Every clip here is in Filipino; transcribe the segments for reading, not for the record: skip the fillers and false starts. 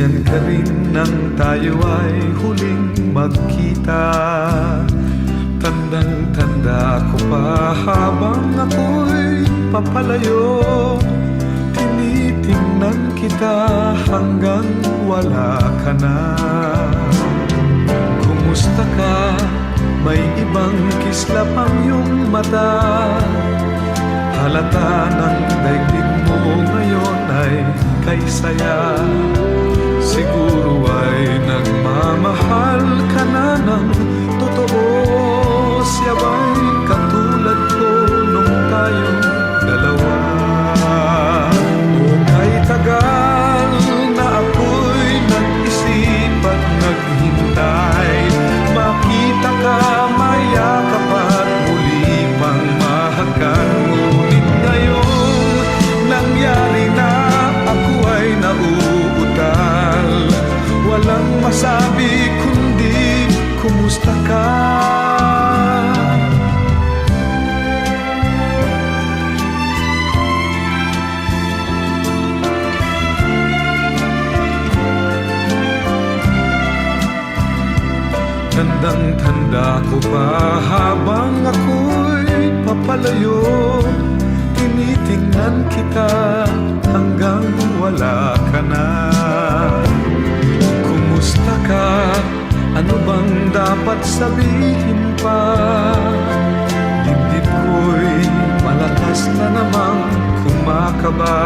Ganyan ka rin nang tayo ay huling magkita. Tandang-tanda ko pa habang ako'y papalayo, tinitingnan kita hanggang wala ka na. Kumusta ka? May ibang kislap ang iyong mata. Halata ng daigdig mo ngayon ay kay saya. Siguro ay nagmamahal ka na ng totoo. Siya ba'y katulad ko nung tayong dalawa? O kay tagal na ako'y nag-isip at naghintay, makita ka, mayakap at muli pang mahakan. Ngunit ngayon nangyari na, ako ay nauutal. Walang masabi kundi kumusta ka? Tandang-tanda ko pa habang ako'y papalayo, tinitingnan kita hanggang wala ka na. Kumusta ka? Ano bang dapat sabihin pa? Dibdib ko'y malakas na namang kumakaba.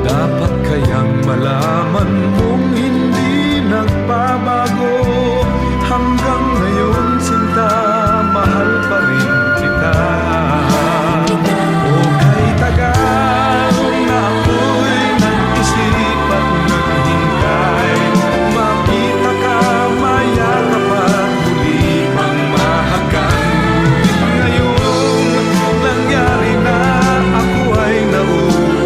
Dapat kayang malaman mong hindi nagbabago. Hanggang ngayon sinta, mahal pa rin kita. O kay tagal na ako'y nag-isip at naghintay, makita ka, mayakap at muli pang mahakan. Ngayon nangyari na, ako ay nauutal.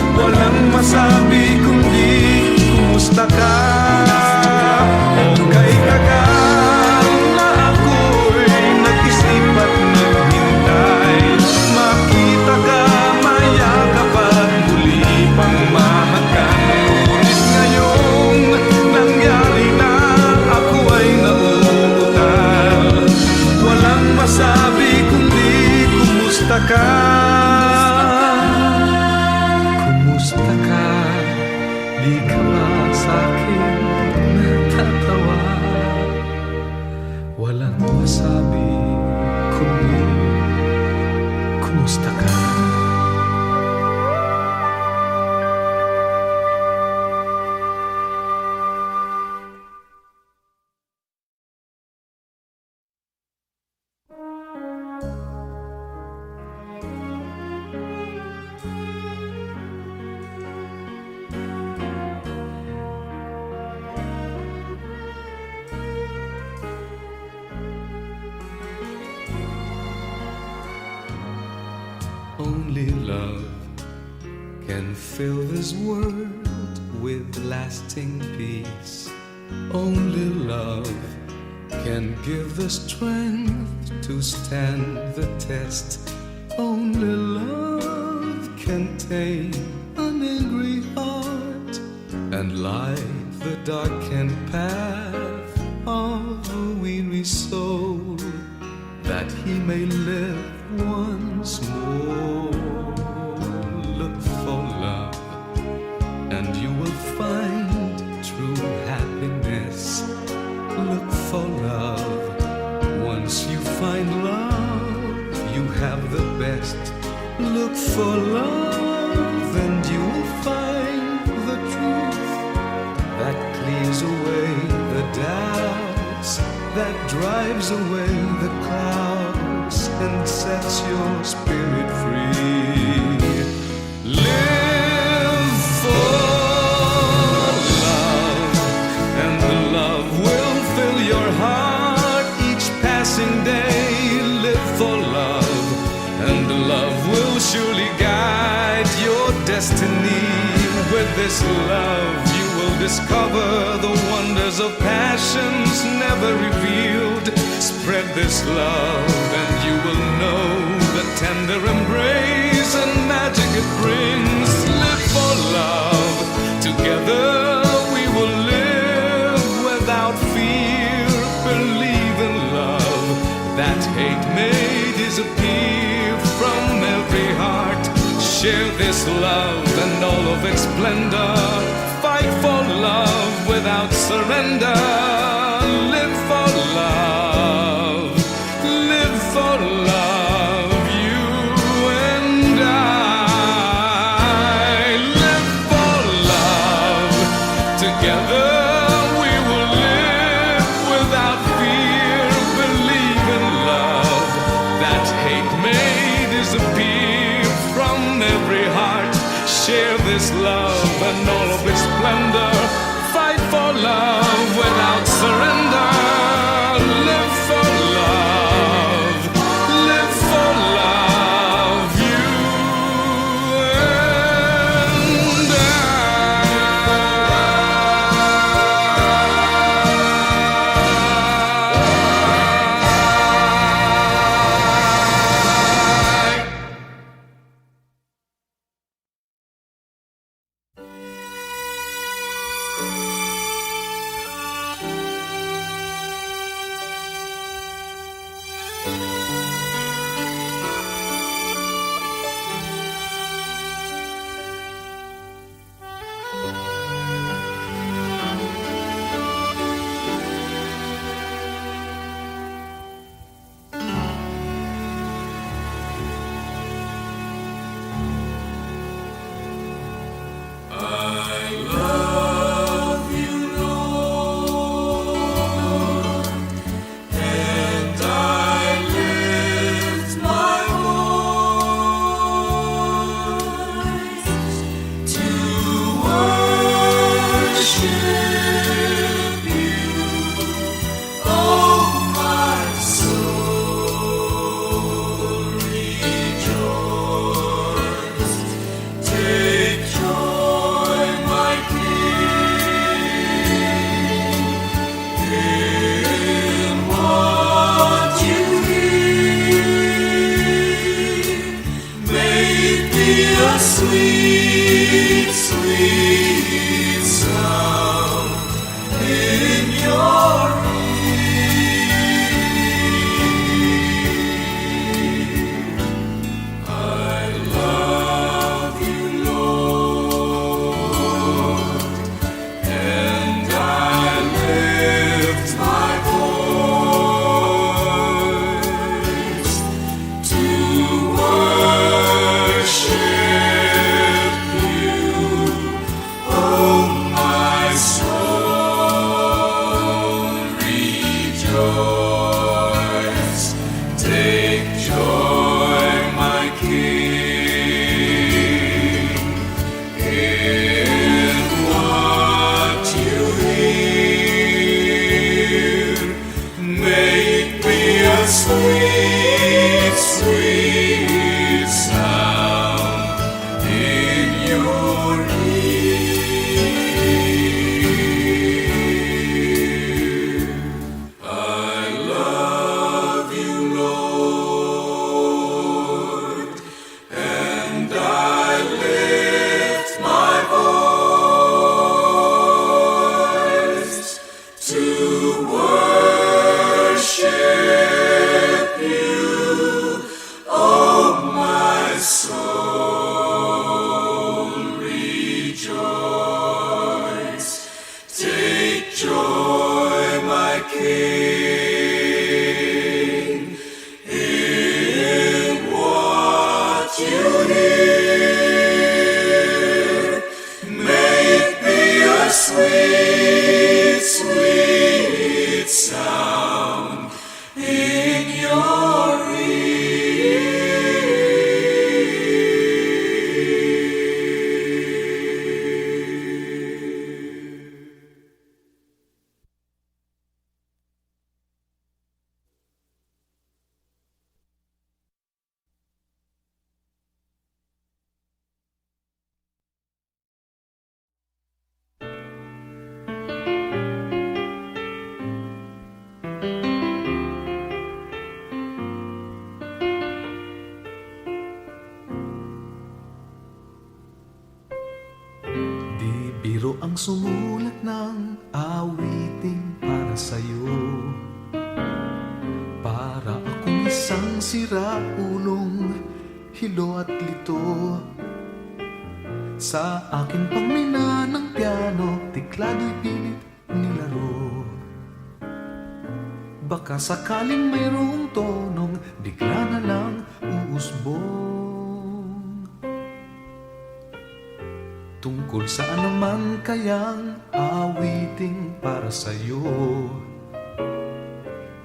Walang masabi kundi kumusta ka? Kumusta ka? Di ka ba sa'kin natatawa? Walang masabi kundi kumusta ka? Only love can fill this world with lasting peace. Only love can give the strength to stand the test. Only love can tame an angry heart and light the darkened path of a weary soul, that he may live once more. Look for love and you will find true happiness. Look for love. Once you find love, you have the best. Look for love and you will find the truth that clears away the doubts, that drives away the clouds and sets your spirit free. Live for love, and the love will fill your heart each passing day. Live for love, and the love will surely guide your destiny. With this love you will discover the wonders of passions never revealed. Spread this love and you will know the tender embrace and magic it brings. Live for love together. this love and all of its splendor. Fight for love without surrender. Live for love, live for love, you and I. Live for love, together we will live without fear. Believe in love, that hate may disappear from every heart. Share this love and all of its splendor. Fight for love without surrender. Live for love, live for love, you and I. Sweet, sweet sound in your ear. I love you, Lord, and I lift my voice to worship. Sweet, sweet sound in your ear. I love you, Lord, and I lift my voice to worship you, oh my soul, rejoice. Take joy, my King, in what you hear. May it be a sweet, sweet sound in your Biro ang sumulat ng awiting para sa'yo, para akong isang siraulong hilo at lito. Sa akin pangmina ng piano, tiklado'y pilit nilaro. Baka sakaling mayroong tonong bigla na lang uusbong. Tungkol saan naman kayang awiting para sa'yo?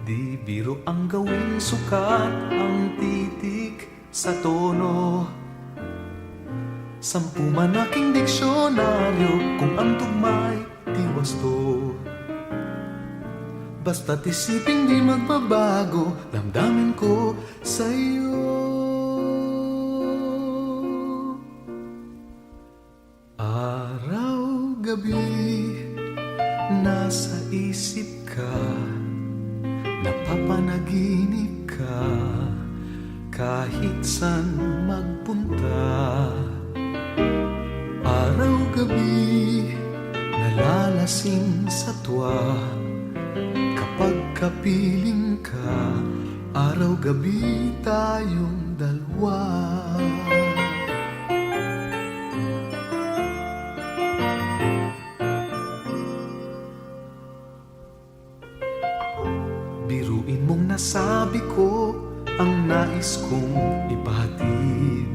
Di biro ang gawing sukat ang titik sa tono. 10 man aking diksyonaryo kung ang tugma'y di wasto. Basta't isiping di magbabago, damdamin ko sa'yo. Araw-gabi, nasa isip ka, napapanaginip ka, kahit saan magpunta. Araw-gabi, nalalasing sa tuwa, kapag kapiling ka, araw-gabi tayong dalawa. Biruin mong nasabi ko ang nais kong ipahatid.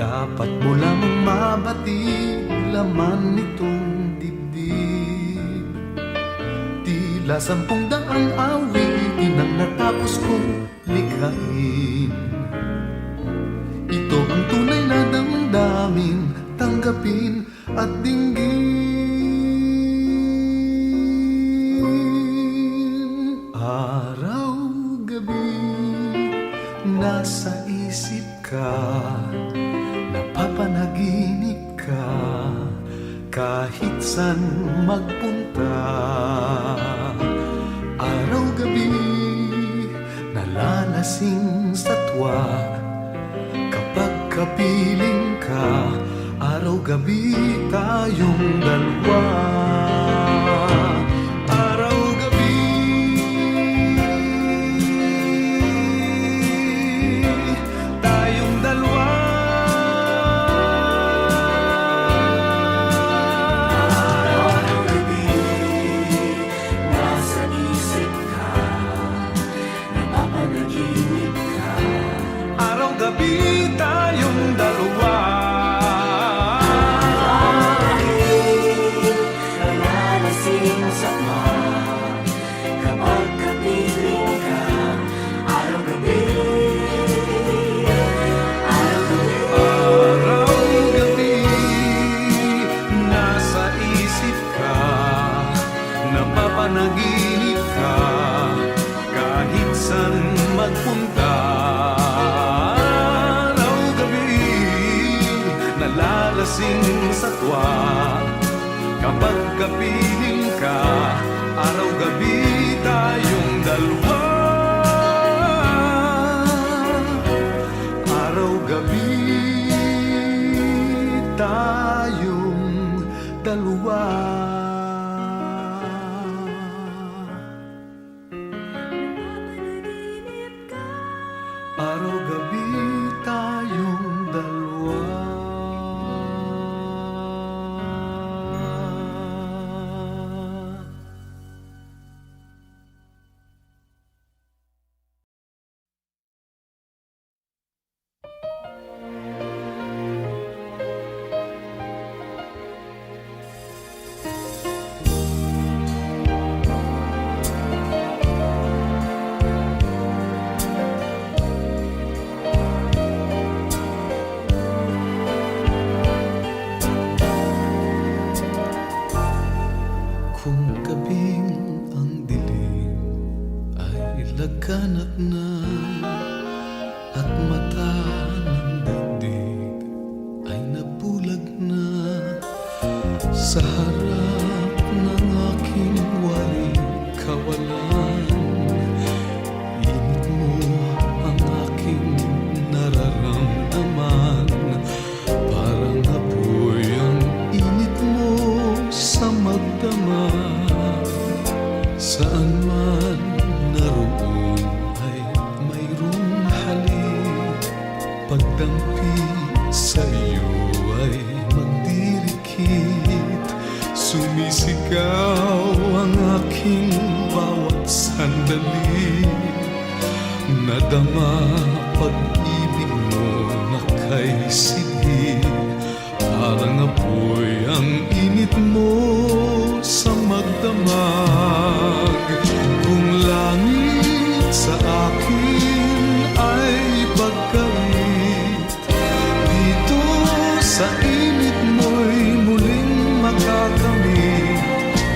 Dapat mo lamang mabatid laman nitong dibdib. Tila 10 awitin ang natapos kong likhain. Ito ang tunay na damdamin, tanggapin at dinggin. Araw-gabi, nasa isip ka, napapanaginip ka, kahit saan magpunta. Araw-gabi, nalalasing sa tuwa, kapag kapiling ka, araw-gabi tayong dalawa. Araw-gabi, tayong dalawa. Araw-gabi tayong dalawa. Nalalasing sa tuwa, kapag kapiling ka, araw-gabi. Araw-gabi, nasa isip ka, napapanaginip ka, kahit saan magpunta. Nalalasing sa tuwa, kapag kapiling ka, araw-gabi tayong dalawa. Araw-gabi tayong dalawa. Araw-gabi tayong dalawa. Kung gabing ang dilim ay laganap na, at mata ng daigdig ay nabulag na, sa harap ng aking waring kawalan, init mo ang aking nararamdaman. Parang apoy ang init mo sa magdamag. Saan man naroon ay mayroong halik, pagdampi sa iyo ay sandali. Nadama pag-ibig mo na kay sidhi. Parang apoy ang init mo sa magdamag. Kung langit sa akin ay pagkait, dito sa init mo'y muling makakamit.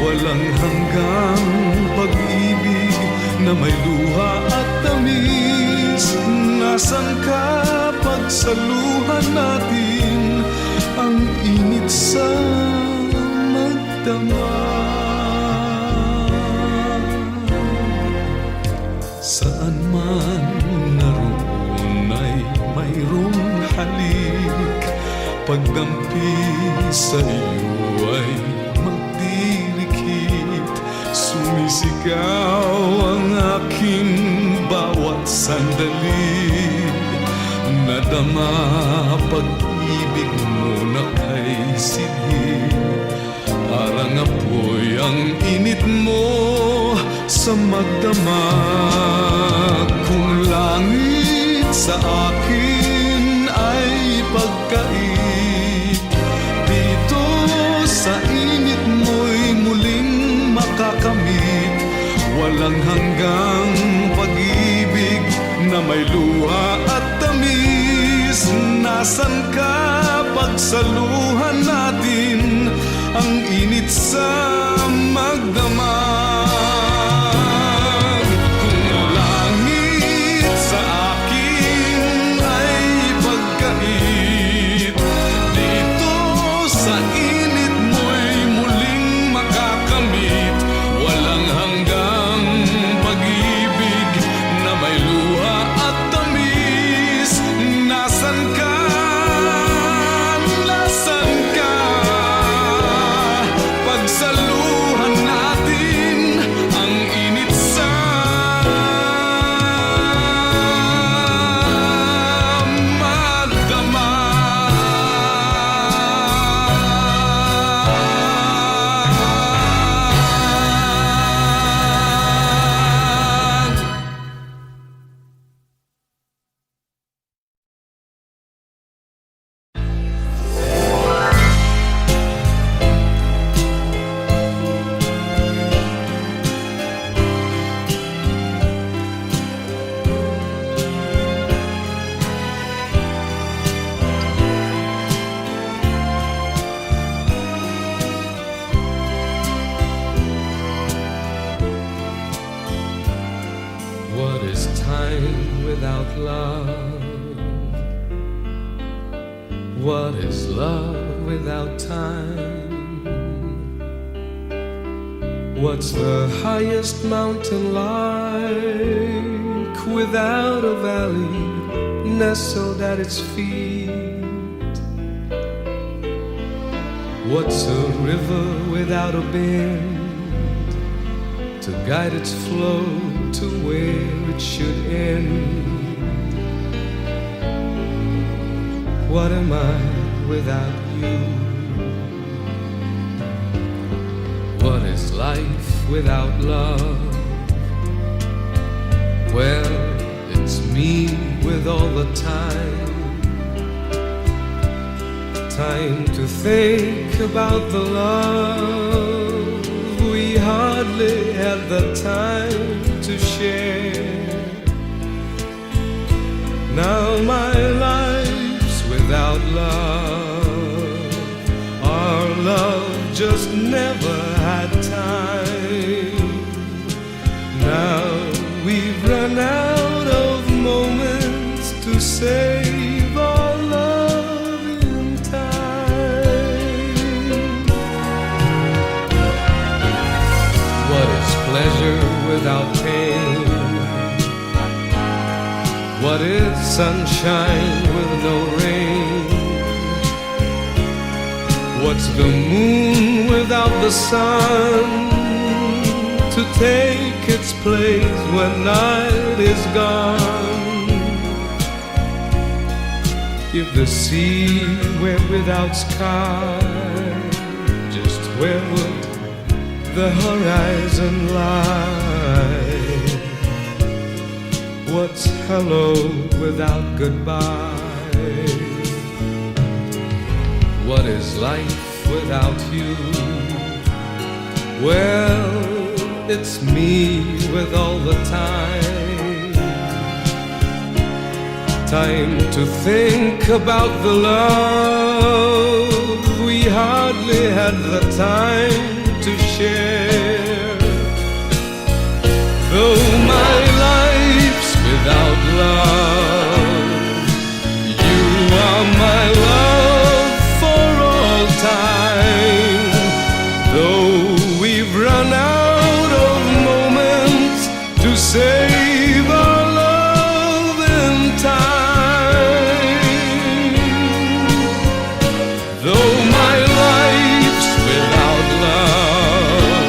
Walang hanggang pag-ibig na may luha at tamis. Nasaan ka pagsaluhan natin ang init sa magdamag? Saan man naroon ay mayroong halik. Pagdampi sa iyo ay magdidikit. Sumisigaw ang aking bawat sandali. Nadama pag-ibig mo na kay sidhi. Parang apoy ang init mo sa magdamag. Kung langit sa akin ay pagkait, dito sa init mo'y muling makakamit. Walang hanggang pag-ibig na may luha at tamis. Nasaan ka pagsaluhan natin ang init sa magdamag? Kung langit sa akin ay pagkait, dito sa init mo'y muling makakamit. Walang hanggang pag-ibig na may luha at tamis. Nasaan ka? Nasaan ka? Pagsaluhan natin ang init sa magdamag. What is time without love? What is love without time? What's the highest mountain like without a valley nestled at its feet? What's a river without a bend to guide its flow to where it should end? What am I without you? What is life without love? Well, it's me with all the time. Time to think about the love we hardly had the time to share. Now my life's without love. Our love just never had time. Now we've run out of moments to save our love in time. What is pleasure without pain? What is sunshine with no rain? What's the moon without the sun to take its place when night is gone? If the sea were without sky, just where would the horizon lie? What's hello without goodbye? What is life without you? Well, it's me with all the time. Time to think about the love we hardly had the time to share. Though my life's without love, you are my love for all time. Though we've run out of moments to save our love in time. Though my life's without love,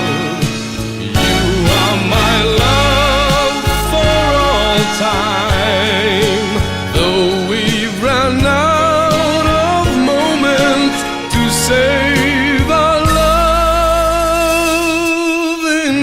you are my love for all time. Though we've run out of moments to save our love in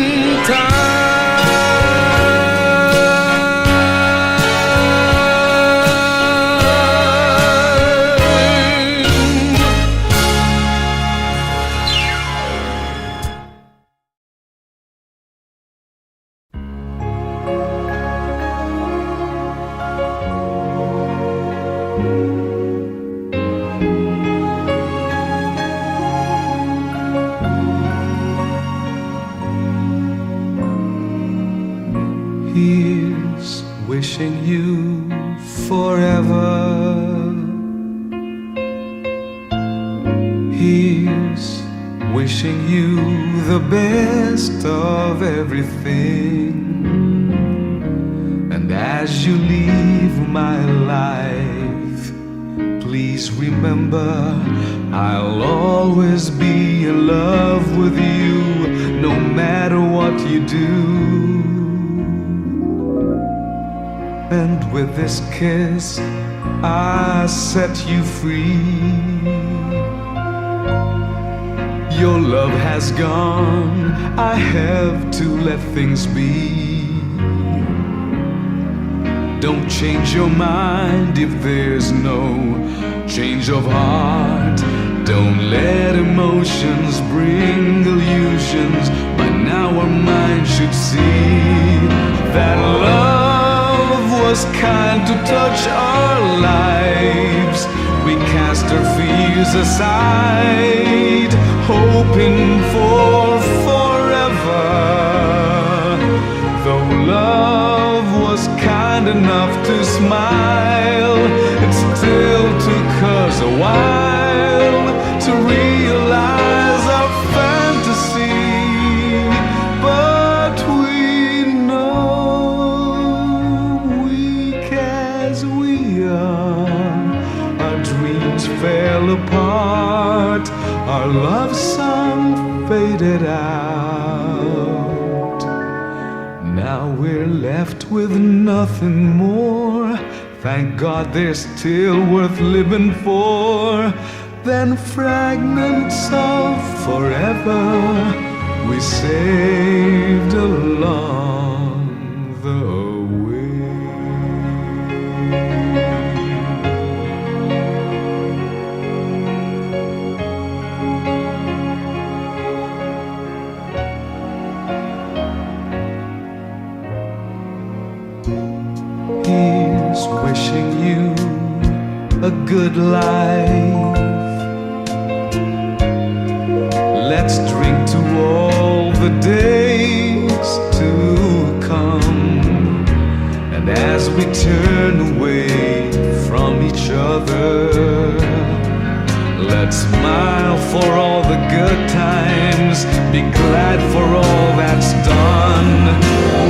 Here's wishing you forever. Here's wishing you the best of everything. And as you leave my life, please remember I'll always be in love with you, no matter what you do. And with this kiss, I set you free. Your love has gone, I have to let things be. Don't change your mind if there's no change of heart. Don't let emotions bring illusions. By now our mind should see that love was kind to touch our lives. We cast our fears aside, hoping for forever. Though love was kind enough to smile, it still took us a while to realize our fantasy. But we know, weak as we are, our dreams fell apart, our love song faded out. Now we're left with nothing more. Thank God they're still worth living for. Then fragments of forever we saved along the way. Here's wishing you a good life. Let's drink to all the days to come. And as we turn away from each other, let's smile for all the good times, be glad for all that's done.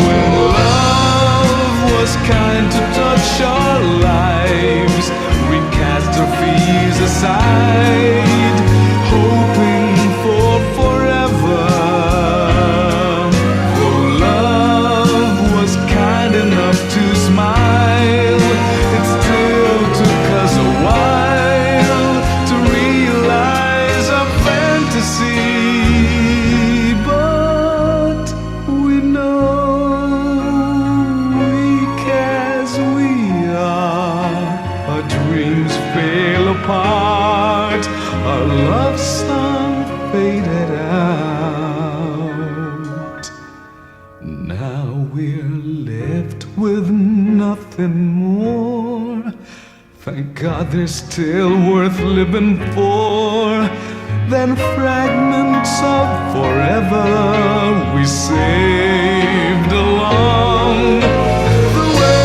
When love was kind to touch our lives, we cast our fears aside, hoping for forever. Though love was kind enough to smile, it still took us a while to realize our fantasy. But we know we can out. Now we're left with nothing more. Thank God there's still worth living for than fragments of forever we saved along the way.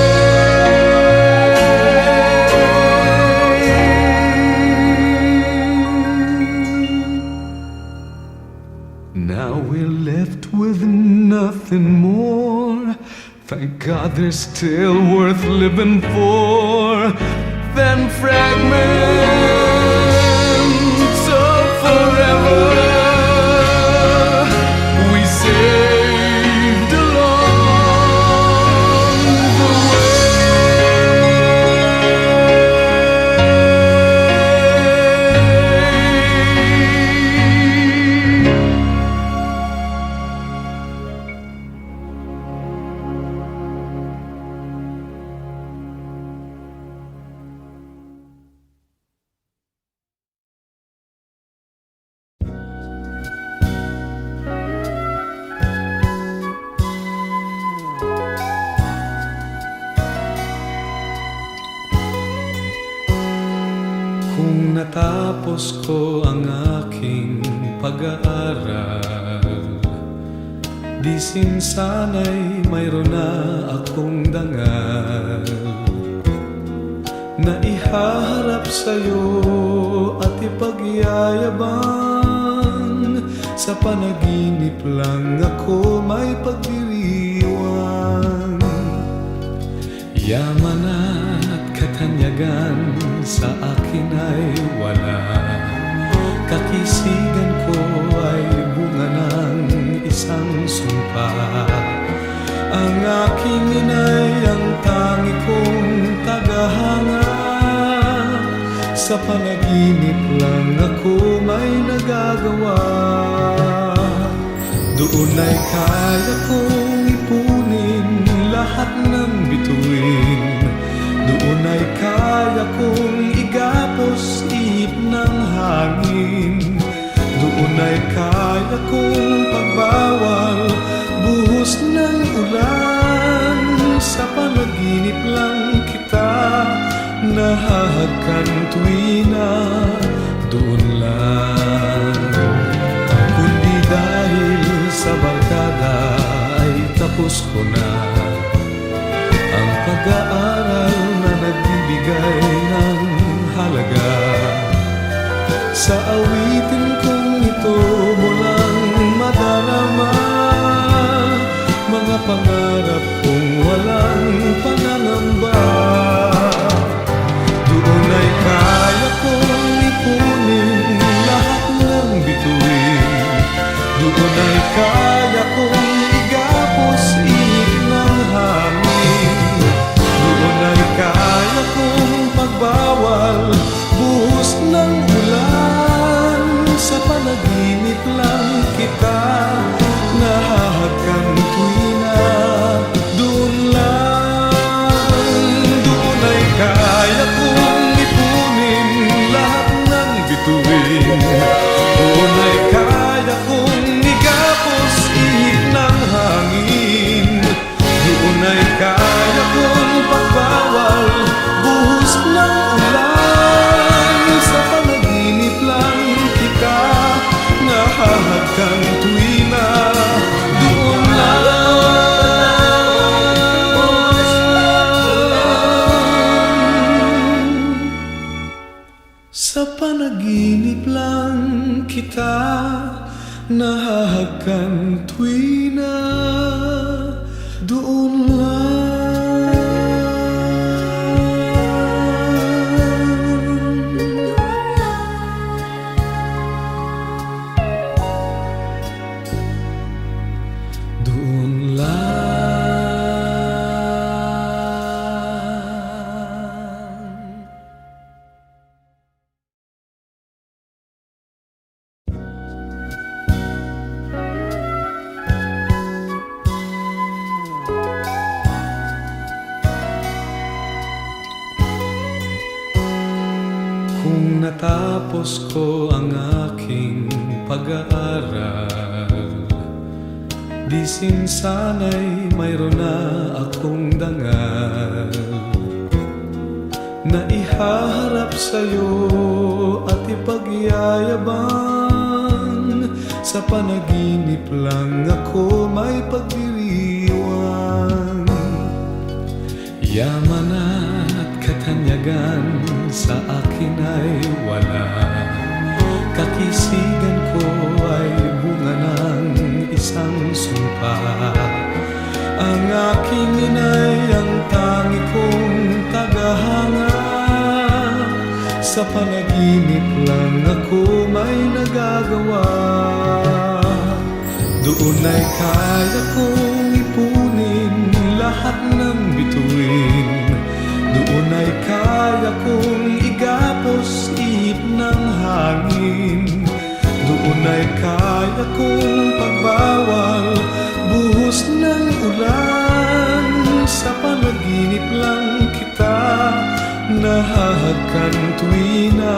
Now we're left with nothing more. Thank God there's still worth living for than fragments of forever we saved along the Kung natapos ko ang aking pag-aaral, di sana'y mayroon na akong dangal na ihaharap sa'yo at ipagyayabang. Sa panaginip lang ako may pagdiriwang. Yaman at katanyagan sa akin ay wala. Kakisigan ko ay bunga ng isang sumpa. Ang aking inay ang tangi kong tagahanga. Sa panaginip lang ako may nagagawa. Doon ay kaya kong ipunin lahat ng bituin. Doon ay kaya kong igapos ihip ng hangin. Doon ay kaya kong pagbawal buhos ng ulan. Sa panaginip lang kita nahahagkan tuwina. Doon lang. Kundi dahil sa barkada ay tapos ko na ang pag-aaral na nagbibigay ng halaga. Sa awitin kong ito mo lang madarama mga pangarap kong walang pangangamba. Doon ay kaya kong ipunin lahat ng bituin. Doon ay kaya kong igapos ihip ng hangin. Doon ay kaya kong pagbawal buhos ng ulan. Sa panaginip lang kita nahahagkan tuwina. Doon lang. Doon ay kaya kong ipunin lahat ng bituin. Doon ay kaya kong igapos ihip ng hangin. Doon ay kaya kong pagbawal buhos ng ulan. Sa panaginip lang kita nahahagkan tuwina. Doon lang. Sa panaginip lang kita nahahagkan tuwina. Doon lang. Doon lang. Kung natapos ko ang aking pag-aaral. Di sana'y mayroon na akong dangal na ihaharap sa'yo at ipagyayabang. Sa panaginip lang ako may pagdiriwang. Yaman at katanyagan sa akin ay wala. Kakisigan ko ay bunga ng isang sumpa. Ang aking inay ang tangi kong tagahanga. Sa panaginip lang ako may nagagawa. Doon ay kaya kong ipunin lahat ng bituin. Doon ay kaya kong igapos ihip ng hangin. Doon ay kaya kong pagbawal buhos ng ulan. Sa panaginip lang kita nahahagkan tuwina.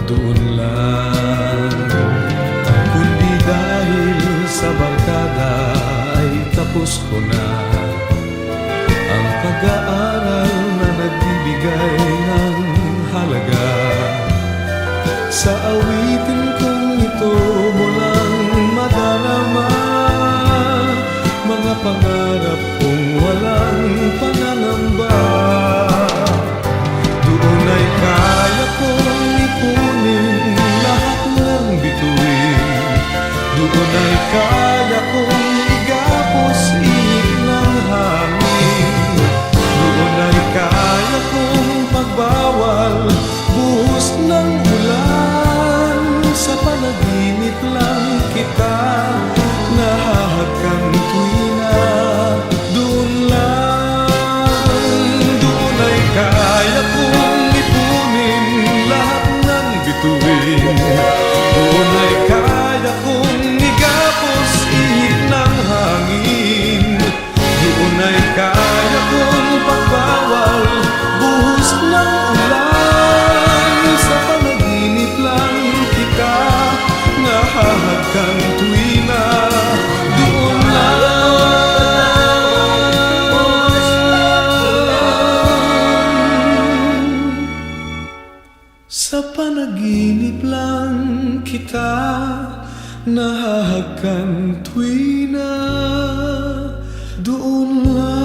Doon lang. Kundi dahil sa barkada ay tapos ko na ang pag-aaral na nagbibigay ng halaga. Sa awitin kong ito mo lang madarama mga pangarap kong walang pangangamba. Doon ay kaya kong ipunin lahat ng bituin. Doon ay kaya kong igapos ihip ng hangin. Doon ay kaya kong pagbawal buhos ng ulan. Sa panaginip lang kita nahahagkan tuwina. Doon lang. Doon ay kaya kong ipunin lahat ng bituin. Doon ay kaya kong igapos ihip ng hangin. Doon ay kaya kong pagbawal buhos ng ulan. Sa panaginip lang kita nahahagkan tuwina. Doon lang. Sa panaginip lang kita nahahagkan tuwina. Doon lang.